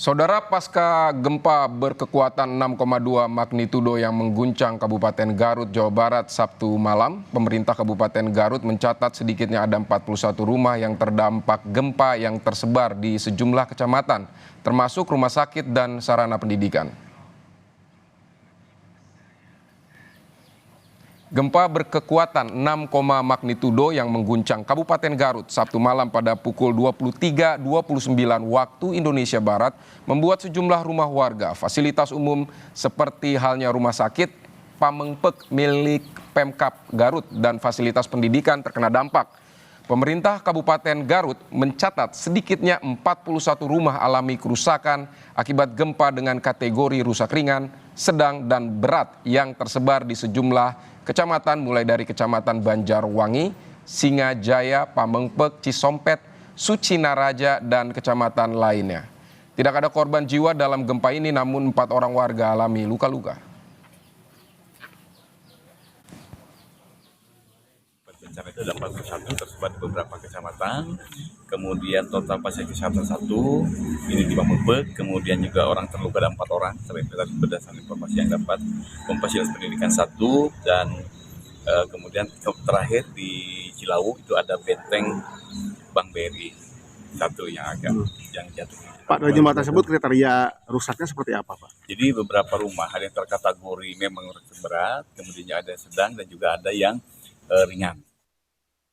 Saudara, pasca gempa berkekuatan 6,2 magnitudo yang mengguncang Kabupaten Garut, Jawa Barat Sabtu malam, pemerintah Kabupaten Garut mencatat sedikitnya ada 41 rumah yang terdampak gempa yang tersebar di sejumlah kecamatan, termasuk rumah sakit dan sarana pendidikan. Gempa berkekuatan 6, magnitudo yang mengguncang Kabupaten Garut Sabtu malam pada pukul 23.29 waktu Indonesia Barat membuat sejumlah rumah warga, fasilitas umum seperti halnya rumah sakit, Pamengpek milik Pemkab Garut dan fasilitas pendidikan terkena dampak. Pemerintah Kabupaten Garut mencatat sedikitnya 41 rumah alami kerusakan akibat gempa dengan kategori rusak ringan, sedang dan berat yang tersebar di sejumlah kecamatan mulai dari Kecamatan Banjarwangi, Singajaya, Pamengpek, Cisompet, Sucinaraja, dan kecamatan lainnya. Tidak ada korban jiwa dalam gempa ini, namun 4 orang warga alami luka-luka. Bencana itu ada 41 tersebar di beberapa kecamatan, kemudian total pasien kesehatan 1, ini di Pamengpek, kemudian juga orang terluka ada 4 orang, berdasarkan informasi yang dapat, fasilitas pendidikan 1, dan kemudian terakhir di Cilawu itu ada benteng Bank BRI 1 yang agak yang jatuh. Pak, dari jembatan tersebut kriteria rusaknya seperti apa, Pak? Jadi beberapa rumah ada yang terkategori memang berat, kemudian ada yang sedang dan juga ada yang ringan.